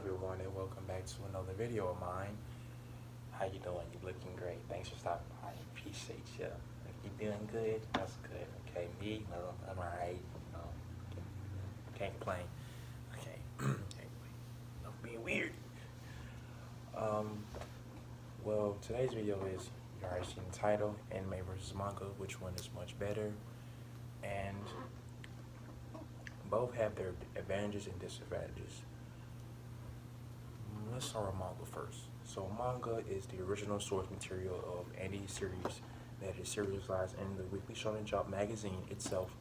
everyone, and welcome back to another video of mine. How you doing? You looking great. Thanks for stopping by. I appreciate you. If you doing good, that's good. Okay, me, well, I'm alright. Can't complain. Okay. Anyway, I'm being weird. Well, today's video is, you already seen the title, anime versus manga, which one is much better, and both have their advantages and disadvantages. Let's start with manga first. So manga is the original source material of any series that is serialized in the Weekly Shonen Jump magazine itself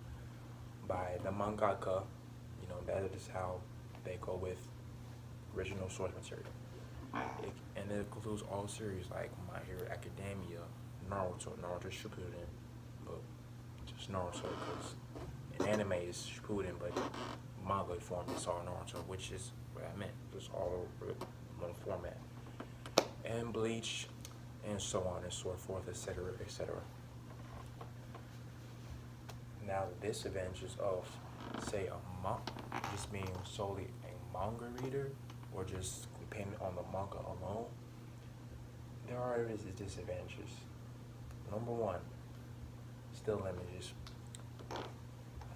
by the mangaka. You know, that is how they go with original source material. And it includes all series like My Hero Academia, Naruto Shippuden, but just Naruto because in anime is Shippuden, but manga form is all Naruto, which is what I meant, just all over one format. And Bleach, and so on and so forth, etc., etc. Now the disadvantages of, say, just being solely a manga reader, or just depending on the manga alone, there are disadvantages. Number one, still images.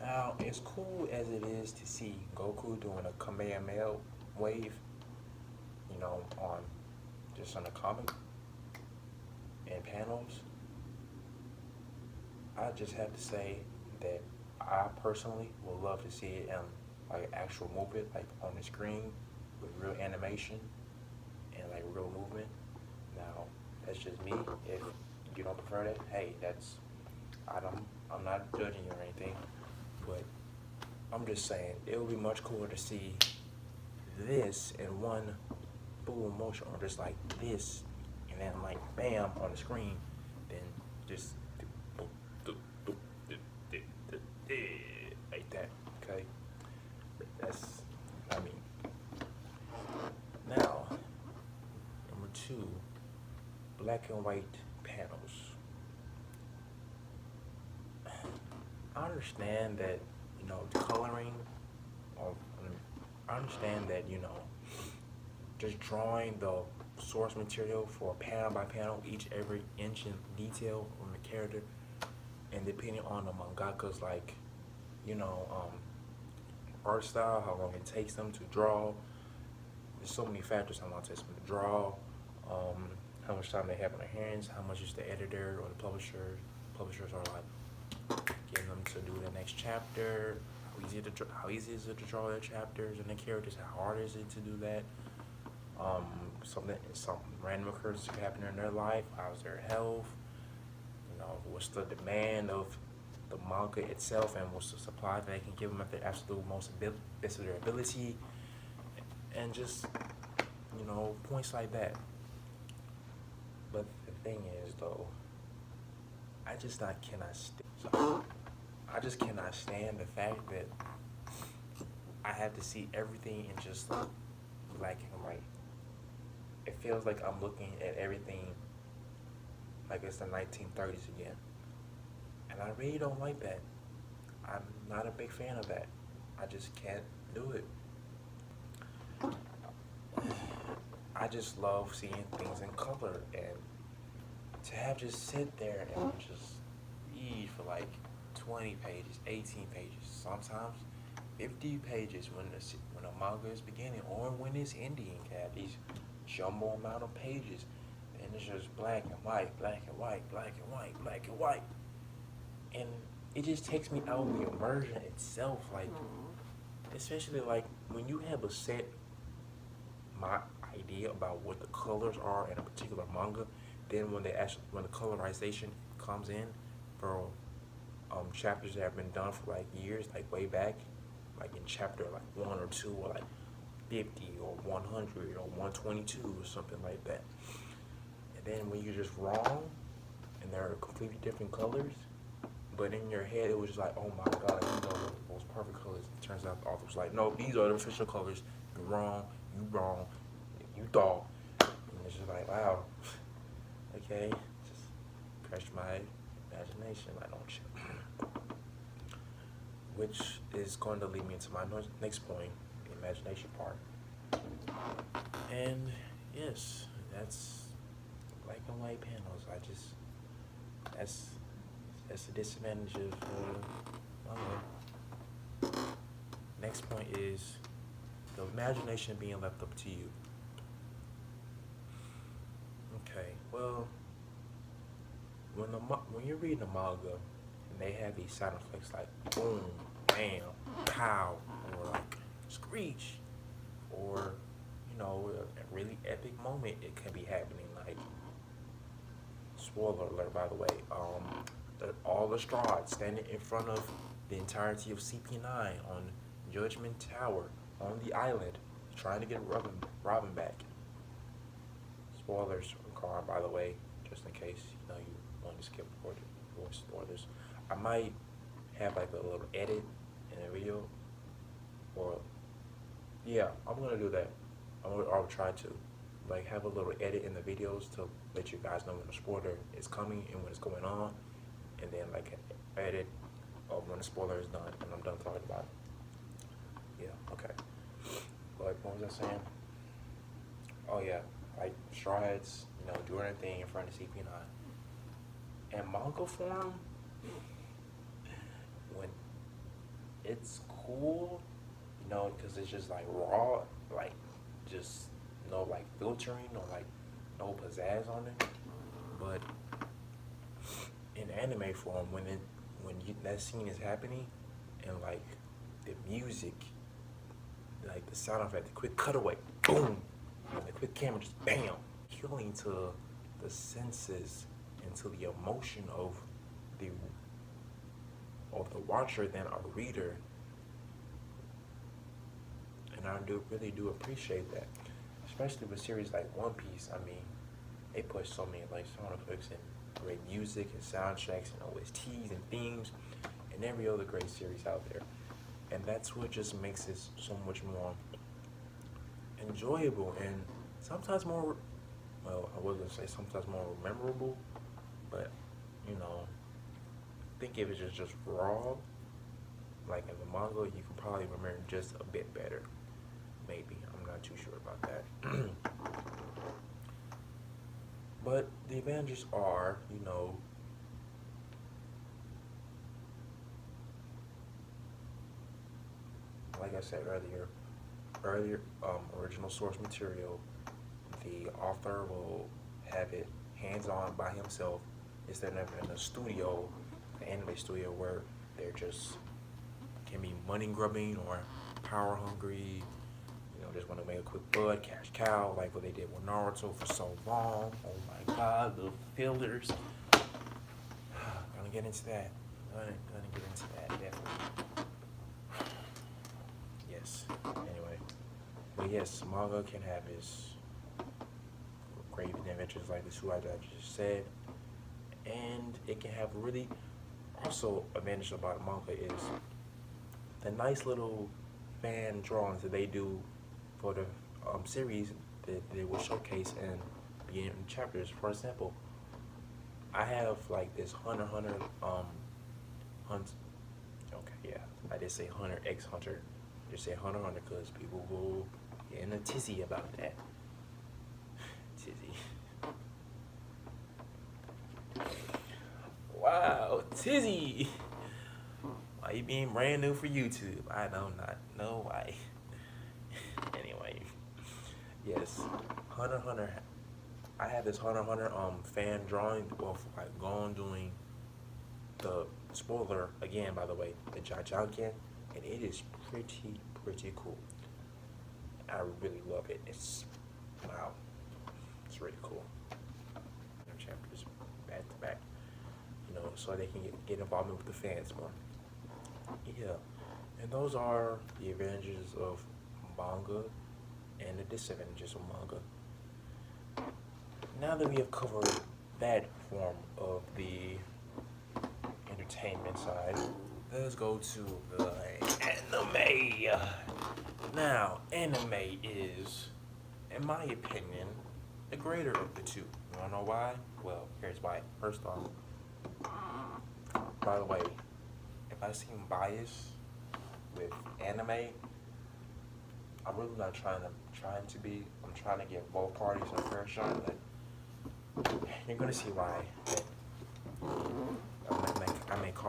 Now, as cool as it is to see Goku doing a Kamehameha wave, you know, on a comic and panels, I just have to say that I personally would love to see it in like actual movement, like on the screen with real animation and like real movement. Now, that's just me. If you don't prefer that, hey, I'm not judging you or anything, but I'm just saying it would be much cooler to see this in one full motion, or just like this and then like bam on the screen, than just like that. Okay, that's, I mean. Now, number two, black and white panels. I understand that, you know, the coloring of, I understand that, you know, just drawing the source material for panel by panel, every inch in detail on the character, and depending on the mangaka's, like, you know, art style, how long it takes them to draw. There's so many factors how long it takes them to draw, how much time they have on their hands, how much is the editor or the publisher. Publishers are like getting them to do the next chapter, how easy is it to draw their chapters and the characters, how hard is it to do that. Some random occurrences happen in their life, how's their health, you know, what's the demand of the manga itself, and what's the supply that they can give them at their absolute best of their ability, and just, you know, points like that. But the thing is, though, I just cannot stand the fact that I have to see everything in just black and white. It feels like I'm looking at everything like it's the 1930s again. And I really don't like that. I'm not a big fan of that. I just can't do it. I just love seeing things in color, and to have just sit there and just read for like 20 pages, 18 pages, sometimes 50 pages when a manga is beginning, or when it's ending, at these jumbo amount of pages, and it's just black and white, black and white, black and white, black and white, and it just takes me out of the immersion itself. Like, especially like when you have a set idea about what the colors are in a particular manga, then when the colorization comes in for chapters that have been done for like years, like way back, like in chapter like 1 or 2, or like 50 or 100 or 122 or something like that, and then when you're just wrong and they're completely different colors, but in your head it was just like, oh my god, these are the most perfect colors. It turns out the author was like, no, these are the official colors. You're wrong, you thought. And it's just like, wow, okay, just crushed my imagination, why don't you? Which is going to lead me into my next point, the imagination part. And yes, that's black and white panels. That's that's the disadvantage of manga. Next point is the imagination being left up to you. Okay, well, when you're reading a manga and they have these sound effects like boom, bam, pow, or like screech, or a really epic moment, it can be happening. Like, spoiler alert, by the way, all the Strahd standing in front of the entirety of CP9 on Judgment Tower on the island, trying to get Robin back. Spoilers required, by the way, just in case you want to skip forward spoilers. I might have like a little edit in the video, or yeah, I'm gonna do that. I'll try to like have a little edit in the videos to let you guys know when the spoiler is coming and when it's going on, and then like an edit of when the spoiler is done and I'm done talking about it. Yeah, okay. But what was I saying? Oh yeah, like Straw Hats, doing their thing in front of CP9. In manga form, when it's cool, because it's just like raw, like just no like filtering or like no pizzazz on it. But in anime form, when that scene is happening and like the music, like the sound effect, the quick cutaway, boom, and the quick camera just bam, killing to the senses and to the emotion of the watcher than a reader. And I really do appreciate that, especially with series like One Piece. I mean, they put so many like sound effects and great music and soundtracks and OSTs and themes and every other great series out there. And that's what just makes it so much more enjoyable and sometimes more, well, I wasn't gonna say sometimes more memorable, but I think if it's just raw, like in the manga, you can probably remember just a bit better. Maybe. I'm not too sure about that. But the advantages are, like I said earlier, original source material, the author will have it hands-on by himself instead of in a studio, an anime studio where they're just can be money grubbing or power hungry, just want to make a quick buck, cash cow, like what they did with Naruto for so long. Oh my god, the fillers. Gonna get into that. Gonna get into that, definitely. Yes. Anyway. But yes, manga can have its great adventures like the two I just said. And it can have really also advantage about manga is the nice little fan drawings that they do for the series that they will showcase and be in chapters. For example, I have like this Hunter Hunt. Okay, yeah, I did say Hunter X Hunter. Just say Hunter because people will get in a tizzy about that. Tizzy. Wow, tizzy. Why you being brand new for YouTube? I do not know why. Anyway, yes, Hunter. I have this Hunter fan drawing of like Gon doing the spoiler again, by the way, the Jajanken, and it is pretty cool. I really love it. It's wow, it's really cool. Chapters back to back, so they can get involved with the fans more. Yeah, and those are the advantages of manga and the disadvantages of manga. Now that we have covered that form of the entertainment side, let's go to the anime. Now, anime is, in my opinion, the greater of the two. You wanna know why? Well, here's why. First off, by the way, if I seem biased with anime, I'm really not trying to be. I'm trying to give both parties a fair shot. Like, you're gonna see why.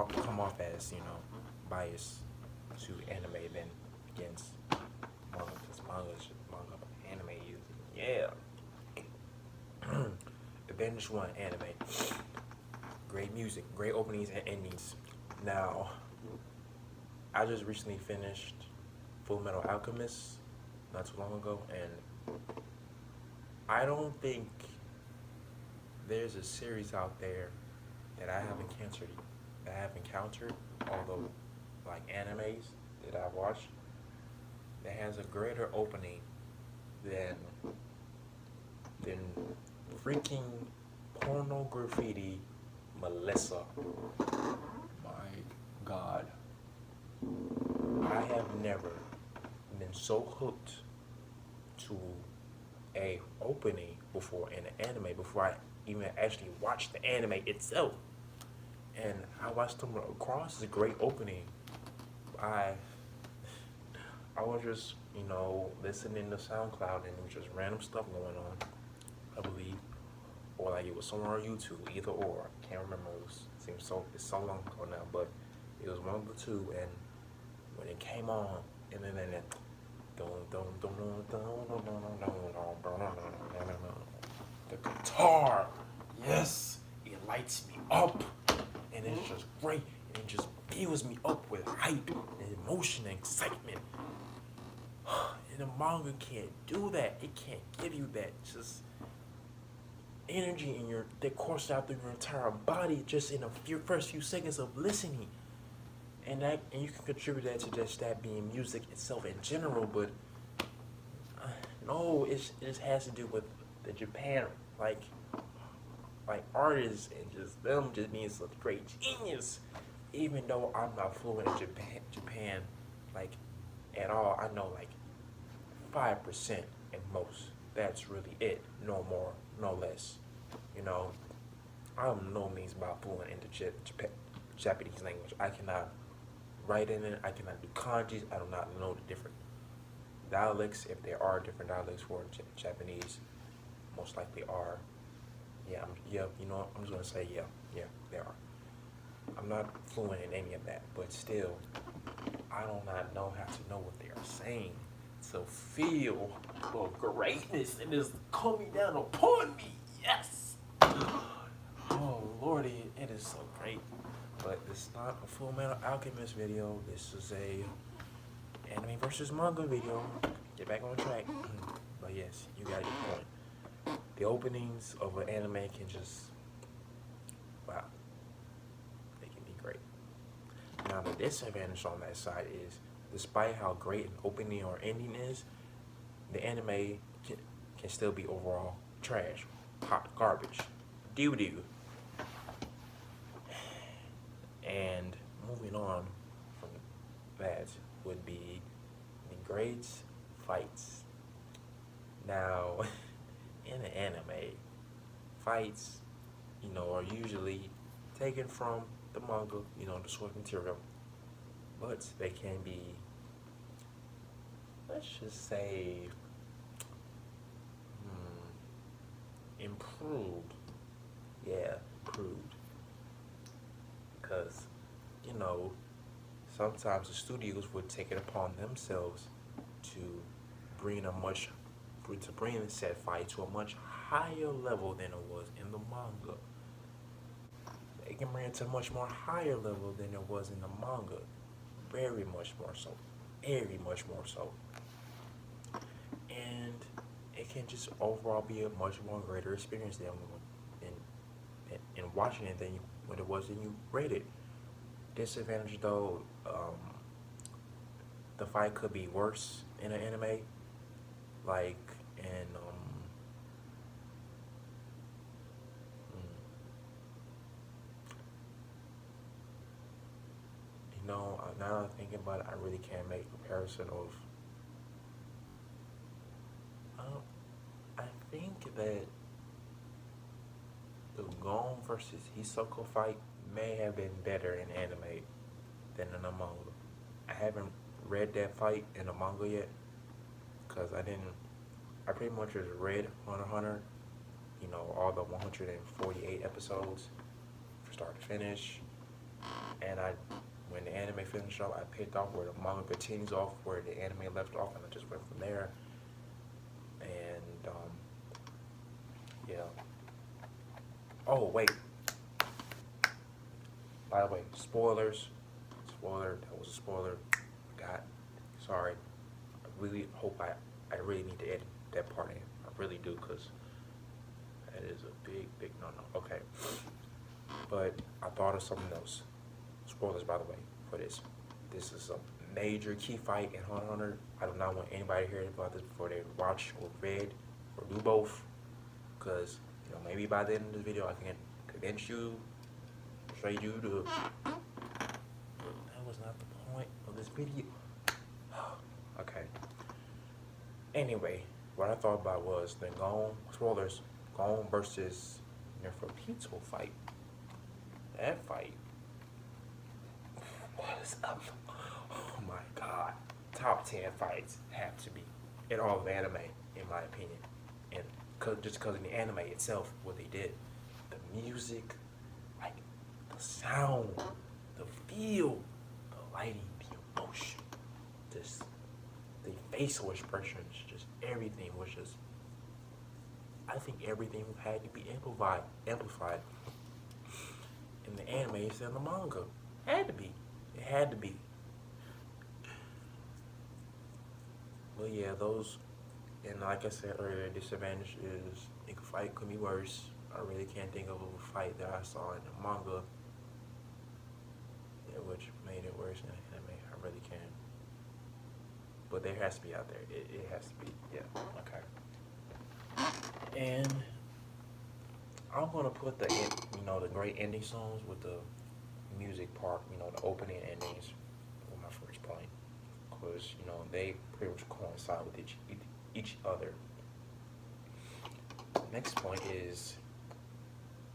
That come off as biased to anime than against manga, because manga anime is yeah. Avengers One anime, great music, great openings and endings. Now, I just recently finished Full Metal Alchemist not too long ago, and I don't think there's a series out there that I have encountered, although like animes that I've watched, that has a greater opening than than freaking porno graffiti Melissa. My God, I have never been so hooked to a opening before in an anime before I even actually watched the anime itself. And I watched them across this great opening. I I was just, listening to SoundCloud and it was just random stuff going on, I believe. Or like it was somewhere on YouTube, either or. I can't remember. It's so long ago now, but it was one of the two, and when it came on, and then the guitar, yes, it lights me up, and it's just great, and it just fills me up with hype and emotion and excitement. And the manga can't do that. It can't give you that just energy that courses out through your entire body just in first few seconds of listening. And you can contribute that to just that being music itself in general, but no, it just has to do with the Japan, like artists and just them just being such great genius. Even though I'm not fluent in Japan, like at all, I know like 5% at most. That's really it. No more, no less. I'm no means about fluent into Japanese language. I cannot write in it. I cannot do kanjis. I do not know the different dialects. If there are different dialects for Japanese, most likely are. I'm just gonna say yeah, there are. I'm not fluent in any of that, but still, I do not know how to know what they are saying. So feel the greatness and is coming down upon me. Yes. Oh Lordy, it is so great. But it's not a Full Metal Alchemist video. This is a anime versus manga video. Get back on track. But yes, you got your point. The openings of an anime can just, wow, they can be great. Now the disadvantage on that side is, despite how great an opening or ending is, the anime can still be overall trash, hot garbage, doo-doo. And moving on from that would be the grades fights. Now, in an anime, fights, are usually taken from the manga, the source material, but they can be, let's just say, improved. Yeah, improved. Because, sometimes the studios would take it upon themselves to bring the said fight to a much higher level than it was in the manga. They can bring it to a much more higher level than it was in the manga. Very much more so. Very much more so. And it can just overall be a much more greater experience than in watching it than when it was when you read it. Disadvantage though, the fight could be worse in an anime, like in now that I'm thinking about it, I really can't make a comparison of. I think that the Gon versus Hisoko fight may have been better in anime than in the manga. I haven't read that fight in the manga yet, because I pretty much just read Hunter x Hunter, all the 148 episodes from start to finish. And when the anime finished up, I picked off where the manga continues off, where the anime left off, and I just went from there. And, yeah. Oh, wait. By the way, spoilers. Spoiler, that was a spoiler. God, sorry. I really hope I really need to edit that part in. I really do, because that is a big no-no. Okay. But I thought of something else. Spoilers, by the way, for this. This is a major key fight in Hunter x Hunter. I do not want anybody to hear about this before they watch or read or do both. Because, maybe by the end of this video I can convince you, persuade you to... That was not the point of this video. Okay. Anyway, what I thought about was the spoilers, Gon versus Nefertiti fight. That fight was up. Oh my god. Top 10 fights have to be in all of anime, in my opinion. And just because of the anime itself, what they did. The music, like the sound, the feel, the lighting, the emotion, just the facial expressions, just everything was just, I think everything had to be amplified in the anime instead of the manga. Had to be. It had to be. But yeah, those, and like I said earlier, disadvantage is the fight could be worse. I really can't think of a fight that I saw in the manga, which made it worse in the anime. I really can't. But there has to be out there. It has to be. Yeah. Okay. And I'm gonna put the the great ending songs with the music part, the opening and endings with my first point, because they pretty much coincide with each other. The next point is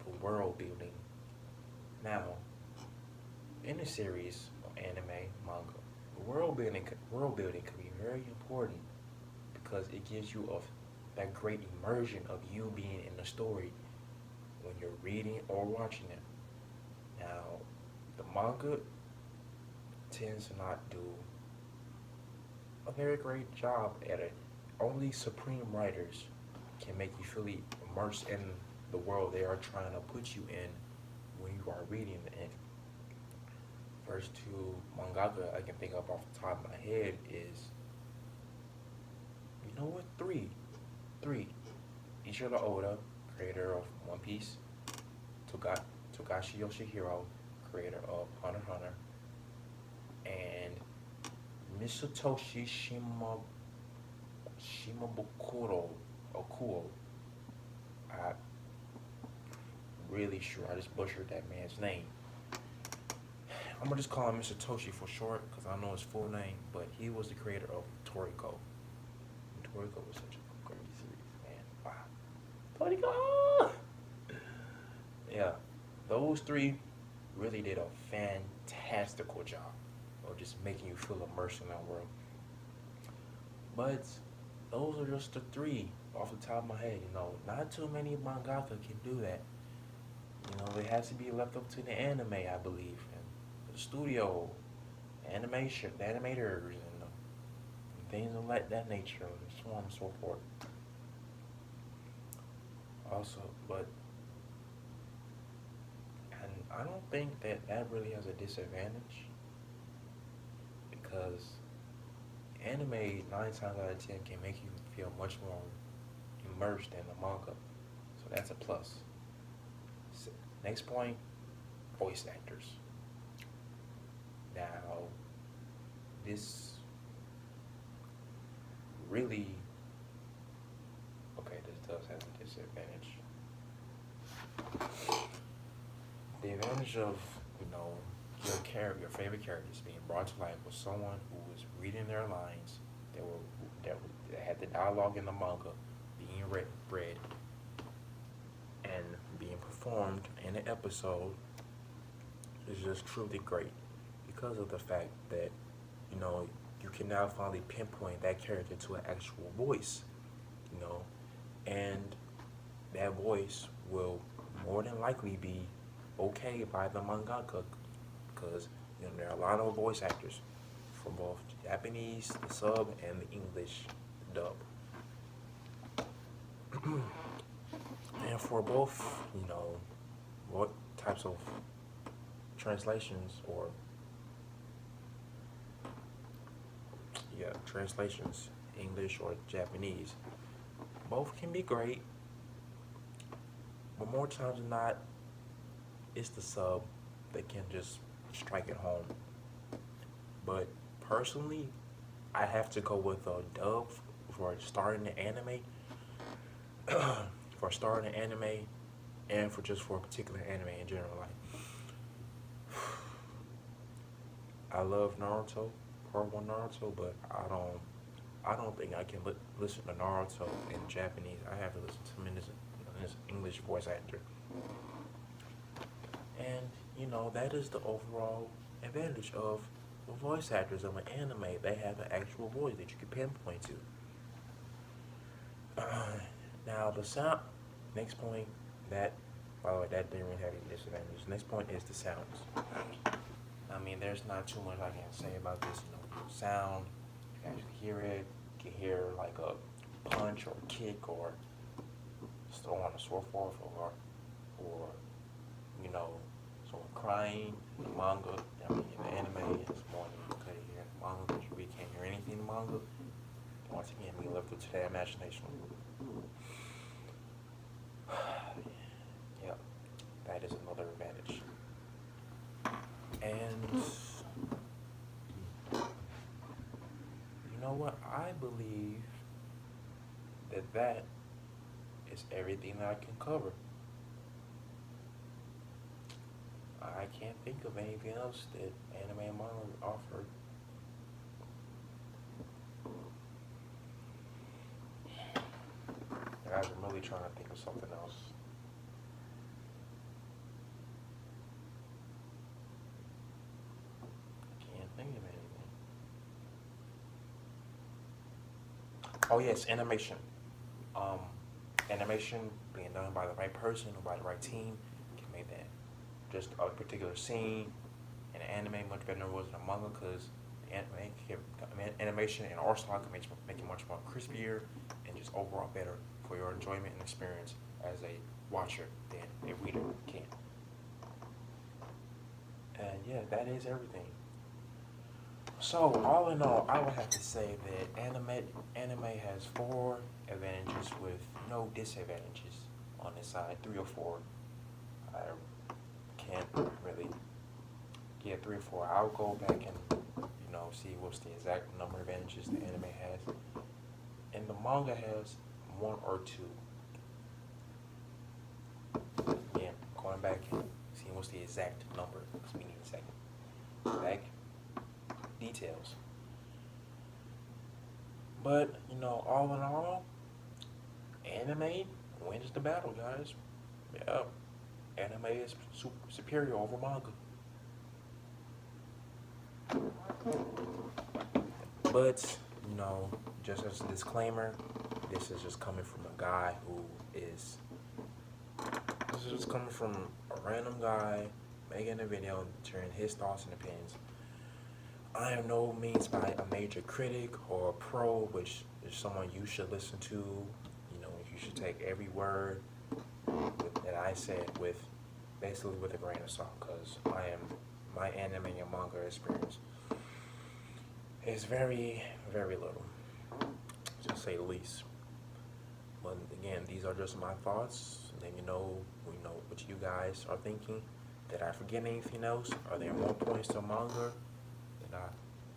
the world building. Now, in the series of anime, manga, the world building can be very important because it gives you that great immersion of you being in the story when you're reading or watching it. Now, the manga tends to not do a very great job at it. Only supreme writers can make you fully immersed in the world they are trying to put you in when you are reading it. First two mangaka I can think of off the top of my head is, three. Ichiro Oda, creator of One Piece. Togashi Yoshihiro, creator of Hunter x Hunter. And Mitsutoshi Shimabukuro Okuo. I'm really sure I just butchered that man's name. I'm gonna just call him Mr. Toshi for short because I know his full name, but he was the creator of Toriko. And Toriko was such a great series, man. Wow. Toriko! Yeah, those three really did a fantastical job of just making you feel immersed in that world. But those are just the three off the top of my head, Not too many mangaka can do that. It has to be left up to the anime, I believe, and the studio, animation, the animators, and things of that nature, and so on and so forth. Also, and I don't think that really has a disadvantage, because anime 9 times out of 10 can make you feel much more immersed in the manga, so that's a plus. Next point, voice actors. Now, this really, this does have a disadvantage. The advantage of, your favorite characters being brought to life was someone who was reading their lines, that had the dialogue in the manga being read and being performed in an episode is just truly great, because of the fact that you can now finally pinpoint that character to an actual voice, you know, and that voice will more than likely be okay by the mangaka because there are a lot of voice actors for both Japanese, the sub, and the English dub. And for both, what types of translations or translations, English or Japanese, both can be great, but more times than not, it's the sub that can just strike it home. But personally, I have to go with a dub for starting the anime, for starting the anime, and for a particular anime in general. Like, I love Naruto, Part One Naruto, but I don't think I can listen to Naruto in Japanese. I have to listen to him in his English voice actor, and that is the overall advantage of the voice actors of an anime. They have an actual voice that you can pinpoint to. Now the sound. Next point that, by the way, that didn't really have any disadvantages. Next point is the sounds. I mean, there's not too much I can say about this. Sound. You can actually hear it. You can hear like a punch or a kick or someone on a sword forth or someone crying in the manga. I mean, in the anime, it's more than you could hear in the manga because you really can't hear anything in the manga. Once again, we left it to their imagination. Yep, that is another advantage. And you know what? I believe that is everything that I can cover. I can't think of anything else that anime and manga offer. Guys, I'm really trying to think of something else. Can't think of anything. Oh yes, animation. Animation being done by the right person or by the right team can make that just a particular scene in an anime much better than it was in a manga because animation and art style can make it much more crispier and just overall better for your enjoyment and experience as a watcher than a reader can. And yeah, that is everything. So all in all, I would have to say that anime has 4 advantages with no disadvantages on this side, 3 or 4. I can't really get 3 or 4. I'll go back and see what's the exact number of advantages the anime has, and the manga has 1 or 2. Yeah, going back and seeing what's the exact number because we need exact details. But all in all, anime wins the battle, guys. Yeah, anime is superior over manga. But just as a disclaimer, this is just coming from a guy who is. This is just coming from a random guy making a video, sharing his thoughts and opinions. I am no means by a major critic or a pro, which is someone you should listen to. You should take every word that I said with a grain of salt, because my anime and manga experience is very, very little, to say the least. But again, these are just my thoughts. Let me know, what you guys are thinking. Did I forget anything else? Are there more points to manga?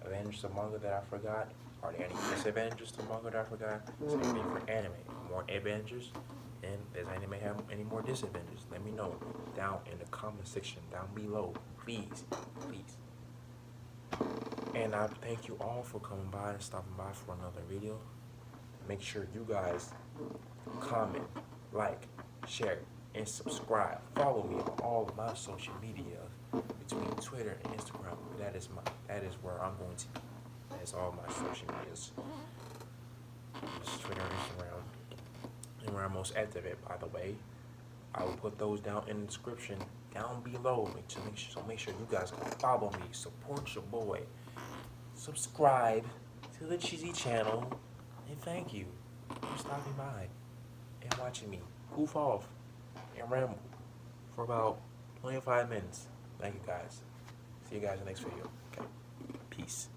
Advantages to manga that I forgot? Are there any disadvantages to manga that I forgot? Same thing for anime. More advantages, and does anime have any more disadvantages? Let me know down in the comment section down below, please. And I thank you all for coming by and stopping by for another video. Make sure you guys comment, like, share, and subscribe. Follow me on all of my social media between Twitter and Instagram. That is where I'm going to be. That's all my social medias. It's Twitter, Instagram, and where I'm most active at, by the way. I will put those down in the description down below. Make sure you guys can follow me, support your boy, subscribe to the Cheesy channel, and thank you for stopping by and watching me goof off and ramble for about 25 minutes. Thank you guys. See you guys in the next video. Okay. Peace.